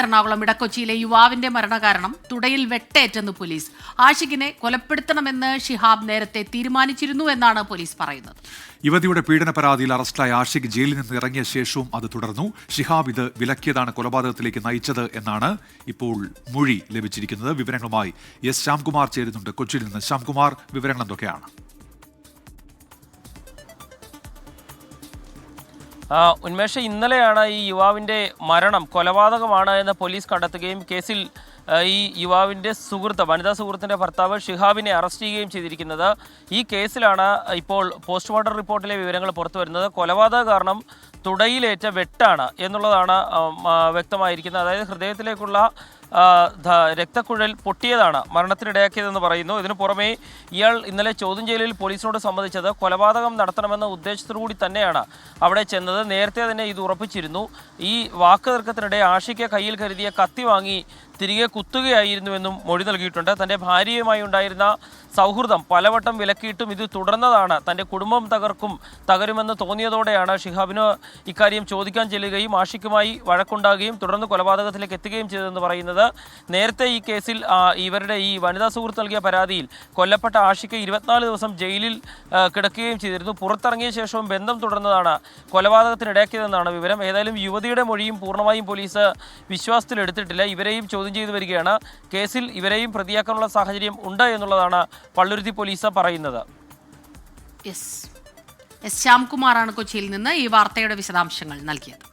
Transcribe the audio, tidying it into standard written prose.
എറണാകുളം ഇടക്കൊച്ചിയിലെ യുവാവിന്റെ മരണകാരണം തുടയിൽ വെട്ടേറ്റെന്ന് പോലീസ്. ആഷിഖിനെ കൊലപ്പെടുത്തണമെന്ന് ഷിഹാബ് നേരത്തെ തീരുമാനിച്ചിരുന്നു എന്നാണ് പോലീസ് പറയുന്നത്. യുവതിയുടെ പീഡന പരാതിയിൽ അറസ്റ്റിലായ ആഷിഖ് ജയിലിൽ നിന്ന് ഇറങ്ങിയ ശേഷവും അത് തുടർന്നു. ഷിഹാബ് ഇത് വിലക്കിയതാണ് കൊലപാതകത്തിലേക്ക് നയിച്ചത് എന്നാണ് ഇപ്പോൾ മൊഴി ലഭിച്ചിരിക്കുന്നത്. വിവരങ്ങളുമായി എസ് ശ്യാംകുമാർ ചേരുന്നുണ്ട് കൊച്ചിയിൽ നിന്ന്. ശ്യാംകുമാർ, വിവരങ്ങൾ എന്തൊക്കെയാണ്? ഉന്മേഷ്, ഇന്നലെയാണ് ഈ യുവാവിൻ്റെ മരണം കൊലപാതകമാണ് എന്ന് പോലീസ് കണ്ടെത്തുകയും കേസിൽ ഈ യുവാവിൻ്റെ വനിതാ സുഹൃത്തിൻ്റെ ഭർത്താവ് ഷിഹാബിനെ അറസ്റ്റ് ചെയ്യുകയും ചെയ്തിരിക്കുന്നത്. ഈ കേസിലാണ് ഇപ്പോൾ പോസ്റ്റ്മോർട്ടം റിപ്പോർട്ടിലെ വിവരങ്ങൾ പുറത്തു വരുന്നത്. കൊലപാതക കാരണം തുടയിലേറ്റ വെട്ടാണ് എന്നുള്ളതാണ് വ്യക്തമായിരിക്കുന്നത്. അതായത് ഹൃദയത്തിലേക്കുള്ള രക്തക്കുഴൽ പൊട്ടിയതാണ് മരണത്തിനിടയാക്കിയതെന്ന് പറയുന്നു. ഇതിനു പുറമെ ഇയാൾ ഇന്നലെ ചോദ്യം ചെയ്യലിൽ പോലീസിനോട് സംബന്ധിച്ചത് കൊലപാതകം നടത്തണമെന്ന ഉദ്ദേശത്തോടുകൂടി തന്നെയാണ് അവിടെ ചെന്നത്. നേരത്തെ തന്നെ ഇത് ഉറപ്പിച്ചിരുന്നു. ഈ വാക്ക് തർക്കത്തിനിടെ ആഷിഖ് കയ്യിൽ കരുതിയ കത്തി വാങ്ങി തിരികെ കുത്തുകയായിരുന്നുവെന്നും മൊഴി നൽകിയിട്ടുണ്ട്. തൻ്റെ ഭാര്യയുമായി ഉണ്ടായിരുന്ന സൗഹൃദം പലവട്ടം വിലക്കിയിട്ടും ഇത് തുടർന്നതാണ്. തൻ്റെ കുടുംബം തകരുമെന്ന് തോന്നിയതോടെയാണ് ഷിഹാബിന് ഇക്കാര്യം ചോദിക്കാൻ ചെല്ലുകയും ആഷിഖുമായി വഴക്കുണ്ടാകുകയും തുടർന്ന് കൊലപാതകത്തിലേക്ക് എത്തുകയും ചെയ്തതെന്ന് പറയുന്നത്. നേരത്തെ ഈ കേസിൽ ഇവരുടെ ഈ വനിതാ സുഹൃത്ത് നൽകിയ പരാതിയിൽ കൊല്ലപ്പെട്ട ആഷിഖ് 24 ദിവസം ജയിലിൽ കിടക്കുകയും ചെയ്തിരുന്നു. പുറത്തിറങ്ങിയ ശേഷവും ബന്ധം തുടർന്നതാണ് കൊലപാതകത്തിനിടയാക്കിയതെന്നാണ് വിവരം. ഏതായാലും യുവതിയുടെ മൊഴിയും പൂർണ്ണമായും പോലീസ് വിശ്വാസത്തിലെടുത്തിട്ടില്ല. ഇവരെയും ചോദ്യം ചെയ്തു വരികയാണ്. കേസിൽ ഇവരെയും പ്രതിയാക്കാനുള്ള സാഹചര്യം ഉണ്ട് എന്നുള്ളതാണ് പള്ളുരുത്തി പോലീസ് പറയുന്നത്. ശ്യാംകുമാറാണ് കൊച്ചിയിൽ നിന്ന് ഈ വാർത്തയുടെ വിശദാംശങ്ങൾ നൽകിയത്.